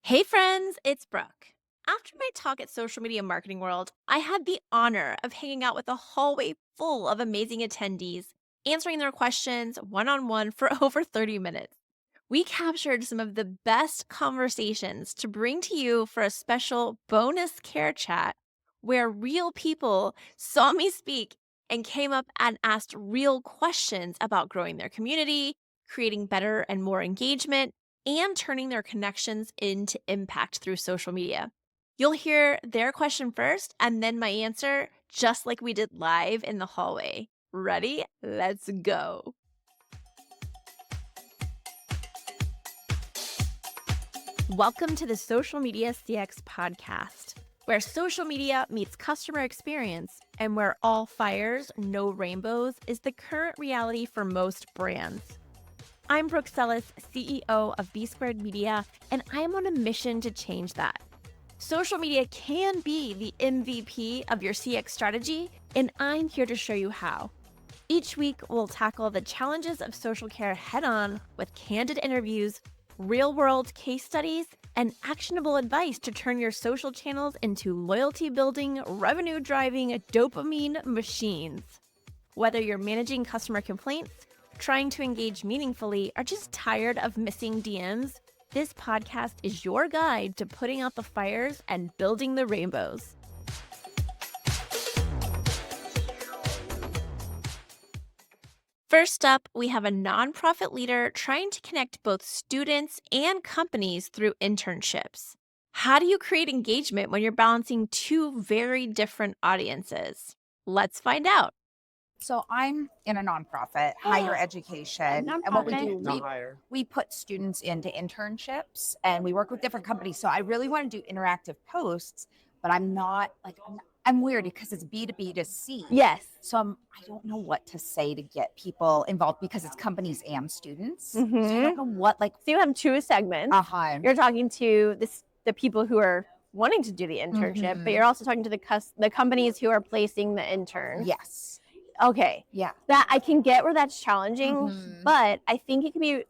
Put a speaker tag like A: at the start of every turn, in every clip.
A: Hey friends, it's Brooke. After my talk at Social Media Marketing World, I had the honor of hanging out with a hallway full of amazing attendees, answering their questions one on one for over 30 minutes. We captured some of the best conversations to bring to you for a special bonus care chat where real people saw me speak and came up and asked real questions about growing their community, creating better and more engagement, and turning their connections into impact through social media. You'll hear their question first and then my answer, just like we did live in the hallway. Ready? Let's go. Welcome to the Social Media CX podcast, where social media meets customer experience and where all fires, no rainbows is the current reality for most brands. I'm Brooke, CEO of B Squared Media, and I am on a mission to change that. Social media can be the MVP of your CX strategy, and I'm here to show you how. Each week, we'll tackle the challenges of social care head-on with candid interviews, real-world case studies, and actionable advice to turn your social channels into loyalty-building, revenue-driving dopamine machines. Whether you're managing customer complaints, trying to engage meaningfully, or just tired of missing DMs, this podcast is your guide to putting out the fires and building the rainbows. First up, we have a nonprofit leader trying to connect both students and companies through internships. How do you create engagement when you're balancing two very different audiences? Let's find out.
B: So I'm in a nonprofit, higher education, and what we
A: Nonprofit.
B: do, we put students into internships, and we work with different companies. So I really want to do interactive posts, but I'm not like I'm weird because it's B2B to C.
A: Yes.
B: So I don't know what to say to get people involved because it's companies and students. So I
A: Mhm.
B: don't know what
A: So you have two segments. You're talking to the people who are wanting to do the internship, but you're also talking to the companies who are placing the interns.
B: Yes.
A: Okay.
B: Yeah.
A: That I can get where that's challenging,
B: Mhm.
A: but I think it can be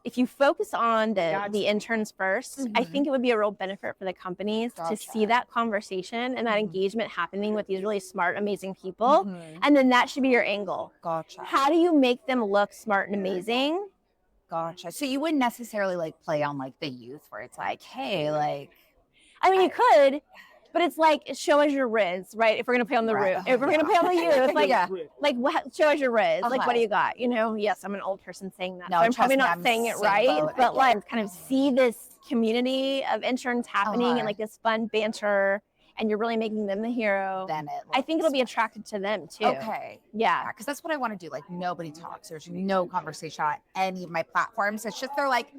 A: if you focus on the interns 1st, I think it would be a real benefit for the companies to see
B: Gotcha.
A: that conversation and that
B: Mhm.
A: engagement happening with these really smart, amazing people.
B: Mhm.
A: And then that should be your angle.
B: Gotcha.
A: How do you make them look smart and amazing?
B: Gotcha. So you wouldn't necessarily like play on like the youth where it's like, hey, like
A: I mean, you could, but it's like show us your Riz, right? If we're gonna play on the
B: Right.
A: root, if we're gonna play on the youth, like,
B: Yeah.
A: like what? Show us your Riz. Like, what
B: Uh-huh.
A: do you got? You know, yes, I'm an old person saying that,
B: No,
A: so I'm
B: trust
A: probably
B: me,
A: not
B: I'm
A: saying it
B: same
A: right.
B: boat. I
A: But
B: get
A: like, kind of see this community of interns happening and like this fun banter, and you're really making them the hero.
B: Then it
A: I think it'll be
B: looks
A: attractive to them too.
B: okay.
A: Yeah.
B: Because that's what I want to do. Like nobody talks. There's no conversation on any of my platforms. It's just they're like.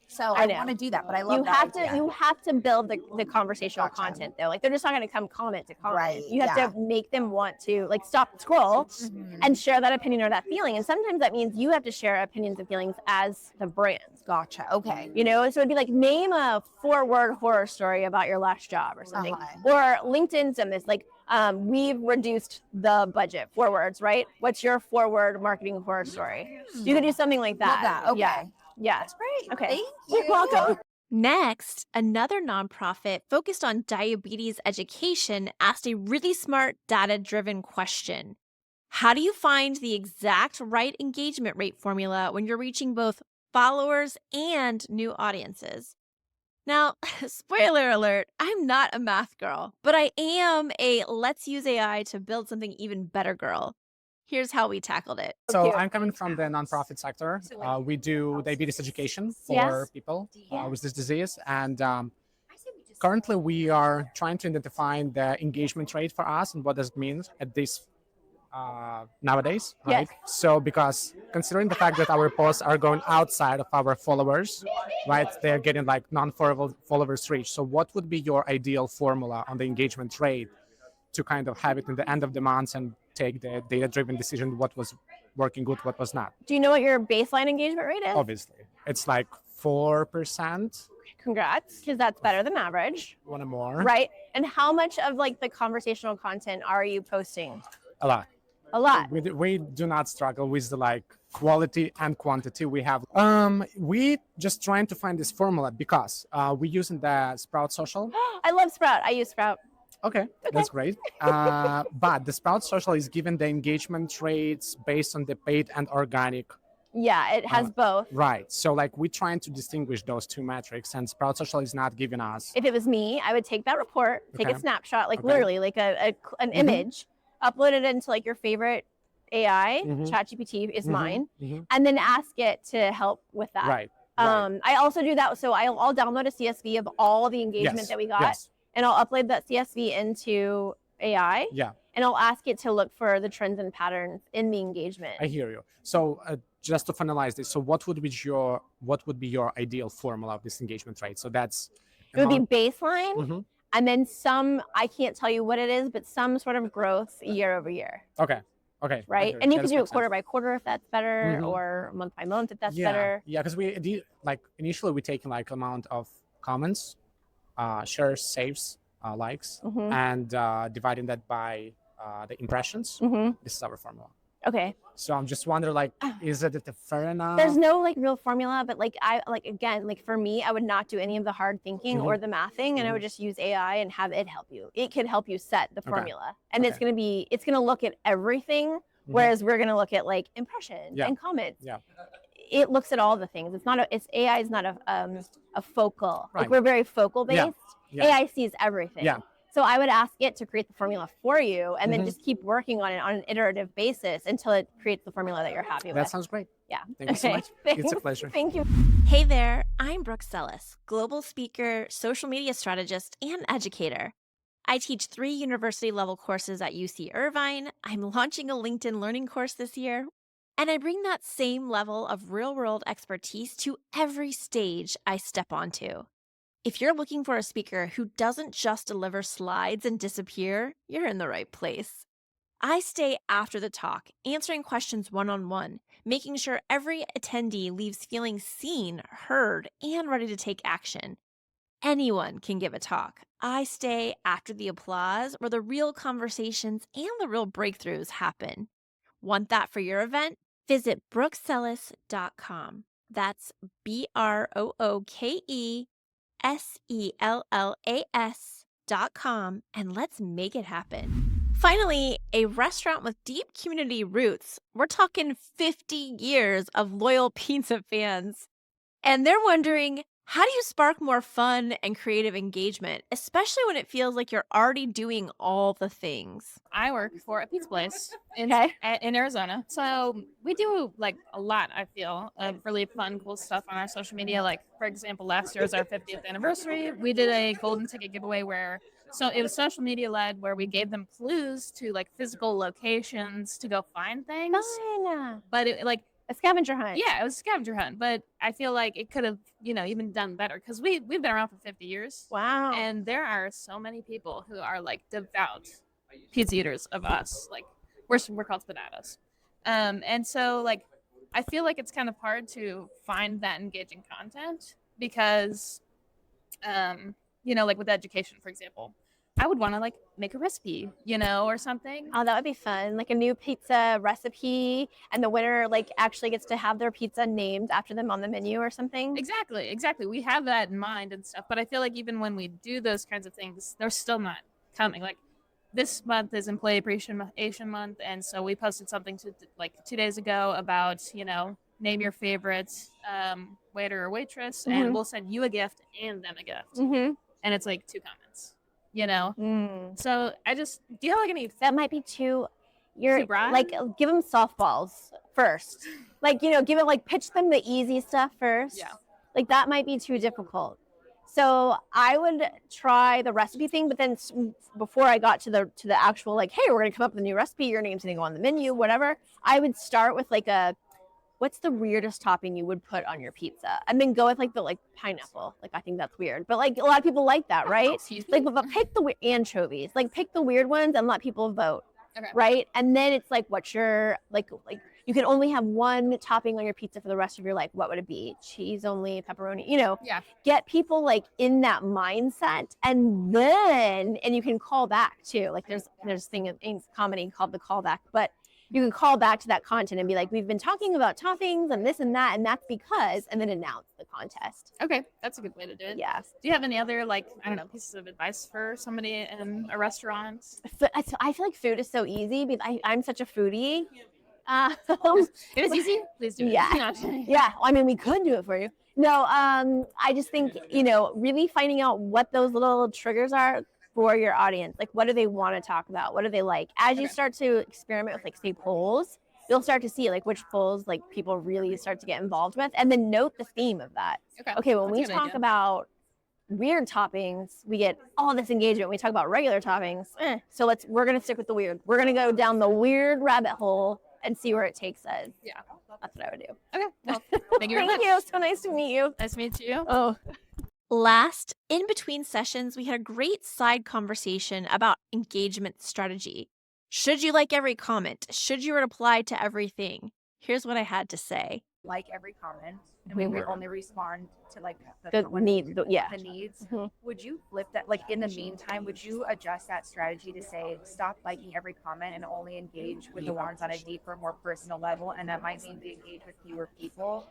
B: So I
A: know.
B: want to do that, but I love
A: You
B: that
A: have
B: idea.
A: to you have to build the conversational
B: Gotcha.
A: content though. Like they're just not going to come comment to comment.
B: Right,
A: You have
B: yeah.
A: to make them want to like stop scroll
B: Mhm.
A: and share that opinion or that feeling. And sometimes that means you have to share opinions and feelings as the brand.
B: Gotcha. Okay.
A: You know, so it'd be like name a 4-word horror story about your last job or something. Or LinkedIn's done this, like we've reduced the budget. 4 words, right? What's your 4-word marketing horror story? You could do something like that.
B: Love that. Okay.
A: Yeah.
B: That's great.
A: Okay.
B: Thank
A: You're
B: you.
A: welcome. Next, another nonprofit focused on diabetes education asked a really smart, data-driven question. How do you find the exact right engagement rate formula when you're reaching both followers and new audiences? Now, spoiler alert, I'm not a math girl, but I am a let's use AI to build something even better girl. Here's how we tackled it.
C: So I'm coming from the nonprofit sector. We do diabetes education for people with this disease, and currently we are trying to identify the engagement rate for us and what does it mean at this nowadays, right?
A: Yes.
C: So because considering the fact that our posts are going outside of our followers, right, they're getting like non-followers reach. So what would be your ideal formula on the engagement rate to kind of have it in the end of the month and take the data-driven decision what was working good, what was not?
A: Do you know what your baseline engagement rate is?
C: Obviously, it's like 4%.
A: Congrats, because that's better than average.
C: One or more.
A: Right? And how much of like the conversational content are you posting?
C: A lot.
A: A lot.
C: We do not struggle with the like quality and quantity. We just trying to find this formula because we're using the Sprout Social.
A: I love Sprout. I use Sprout.
C: Okay, that's great. But the Sprout Social is given the engagement rates based on the paid and organic.
A: Yeah, it has both.
C: Right. So like we're trying to distinguish those two metrics, and Sprout Social is not giving us.
A: If it was me, I would take that report, take a
C: Okay.
A: snapshot, like
C: Okay.
A: literally like an image, upload it into like your favorite AI, ChatGPT is mine, and then ask it to help with that.
C: Right.
A: I also do that. So I'll download a CSV of all the engagement that we got, and I'll upload that CSV into AI.
C: Yeah.
A: And I'll ask it to look for the trends and patterns in the engagement.
C: I hear you. So just to finalize this, so what would be your ideal formula of this engagement rate? So that's
A: it would be baseline, and then some, I can't tell you what it is, but some sort of growth year over year.
C: Okay.
A: Right. And you can do it quarter by quarter if that's better, or month by month if that's better.
C: Yeah, because initially we're taking like amount of comments, shares, saves, likes, and dividing that by the impressions. This is our formula.
A: Okay.
C: So I'm just wondering, like, is it fair enough?
A: There's no like real formula, but again, for me, I would not do any of the hard thinking or the mathing, and I would just use AI and have it help you. It can help you set the formula, and it's gonna look at everything, whereas we're gonna look at like impressions and comments.
C: Yeah.
A: It looks at all the things. AI is not a focal.
C: Right.
A: Like we're very focal based.
C: Yeah.
A: AI sees everything.
C: Yeah.
A: So I would ask it to create the formula for you, and then just keep working on it on an iterative basis until it creates the formula that you're happy with.
C: That sounds great.
A: Yeah.
C: Thank you so much. It's a pleasure.
A: Thank you.
D: Hey there, I'm Brooke Sellis, global speaker, social media strategist, and educator. I teach 3 university-level courses at UC Irvine. I'm launching a LinkedIn Learning course this year. And I bring that same level of real-world expertise to every stage I step onto. If you're looking for a speaker who doesn't just deliver slides and disappear, you're in the right place. I stay after the talk, answering questions one-on-one, making sure every attendee leaves feeling seen, heard, and ready to take action. Anyone can give a talk. I stay after the applause where the real conversations and the real breakthroughs happen. Want that for your event? Visit brookesellis.com. That's BROOKESELLAS.com, and let's make it happen. Finally, a restaurant with deep community roots. We're talking 50 years of loyal pizza fans. And they're wondering, how do you spark more fun and creative engagement, especially when it feels like you're already doing all the things?
E: I work for a pizza place in Arizona. So we do like a lot, I feel, of really fun, cool stuff on our social media. Like, for example, last year was our 50th anniversary. We did a golden ticket giveaway so it was social media led, where we gave them clues to like physical locations to go find things.
A: Fun.
E: But it like
A: a scavenger hunt.
E: Yeah, it was a scavenger hunt. But I feel like it could have, even done better, because we've been around for 50 years.
A: Wow.
E: And there are so many people who are like devout pizza eaters of us. Like we're called spinatos. And so like I feel like it's kind of hard to find that engaging content because like with education, for example, I would want to like make a recipe, or something.
A: Oh, that would be fun. Like a new pizza recipe, and the winner like actually gets to have their pizza named after them on the menu or something.
E: Exactly. We have that in mind and stuff. But I feel like even when we do those kinds of things, they're still not coming. Like this month is Employee Appreciation Month. And so we posted something like 2 days ago about, name your favorite waiter or waitress, and we'll send you a gift and them a gift. And it's like 2 comments, So do you have like any?
A: That might be too
E: broad?
A: Like give them softballs first. Like, give it like pitch them the easy stuff first.
E: Yeah.
A: Like that might be too difficult. So I would try the recipe thing, but then before I got to the actual like, hey, we're gonna come up with a new recipe, your name's gonna go on the menu, whatever. I would start with like what's the weirdest topping you would put on your pizza? And then go with like the pineapple. Like I think that's weird, but like a lot of people like that, right? Like, but pick the anchovies. Like pick the weird ones and let people vote, right? And then it's like, what's your like you can only have one topping on your pizza for the rest of your life. What would it be? Cheese only, pepperoni?
E: Yeah.
A: Get people like in that mindset, and you can call back too. Like there's thing in comedy called the callback, but you can call back to that content and be like, we've been talking about toppings and this and that, and that's because, and then announce the contest.
E: Okay, that's a good way to do it.
A: Yeah.
E: Do you have any other, like, I don't know, pieces of advice for somebody in a restaurant?
A: So I feel like food is so easy because I'm such a foodie.
E: It is easy. Please do it.
A: Yeah. Yeah. I mean, we could do it for you. No, I just think, really finding out what those little triggers are for your audience. Like, what do they want to talk about? What do they like? As you start to experiment with, like, say, polls, you'll start to see, like, which polls, like, people really start to get involved with, and then note the theme of that. Okay, when we talk about weird toppings, we get all this engagement. We talk about regular toppings, so we're going to stick with the weird. We're going to go down the weird rabbit hole and see where it takes us.
E: Yeah.
A: That's what I would do.
E: Okay. Well, thank you very much.
A: Thank you. So nice to meet you.
E: Nice to meet you.
A: Oh.
D: Last, in between sessions, we had a great side conversation about engagement strategy. Should you like every comment? Should you reply to everything? Here's what I had to say.
B: Like every comment, and we would only respond to like
A: The needs. Yeah.
B: the needs.
A: Mhm.
B: Would you flip that? Like in the meantime, would you adjust that strategy to say stop liking every comment and only engage with the ones on a deeper, more personal level? And that might mean to engage with fewer people.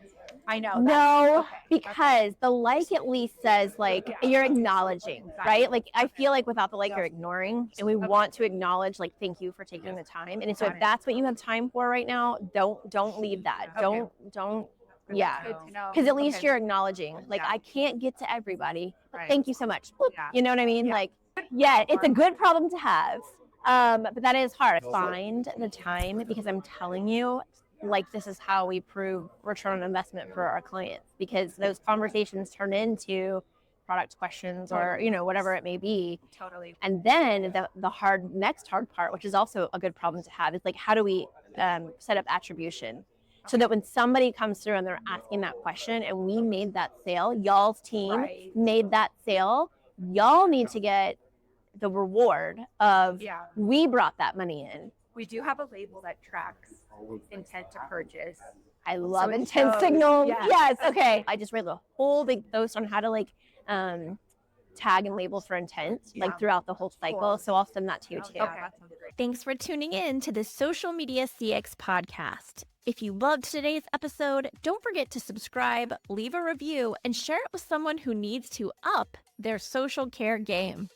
B: I know.
A: No,
B: Okay.
A: because the like at least says, like, you're acknowledging, right? Like, I feel like without the like, you're ignoring, and we want to acknowledge, like, thank you for taking the time. And so if that's what you have time for right now, don't leave that. Don't. Yeah.
B: Good to know.
A: Because at least
B: Okay.
A: you're acknowledging, like,
B: Yeah.
A: I can't get to everybody, but
B: Right.
A: thank you so much. Boop.
B: Yeah.
A: You know what I mean?
B: Yeah.
A: Like, yeah, it's a good problem to have. But that is hard. Find the time, because I'm telling you, like, this is how we prove return on investment for our clients, because those conversations turn into product questions or, whatever it may be.
B: Totally.
A: And then the next hard part, which is also a good problem to have, is like, how do we set up attribution? So that when somebody comes through and they're asking that question and we made that sale, y'all's team made that sale, y'all need to get the reward of we brought that money in.
B: We do have a label that tracks intent to purchase.
A: I love
B: it
A: intent
B: shows.
A: signal.
B: Yes.
A: Yes. Okay. I just read the whole big post on how to tag and label for intent, like throughout the whole cycle.
B: Cool.
A: So I'll send that to you too.
B: Okay.
D: Thanks for tuning in to the Social Media CX podcast. If you loved today's episode, don't forget to subscribe, leave a review, and share it with someone who needs to up their social care game.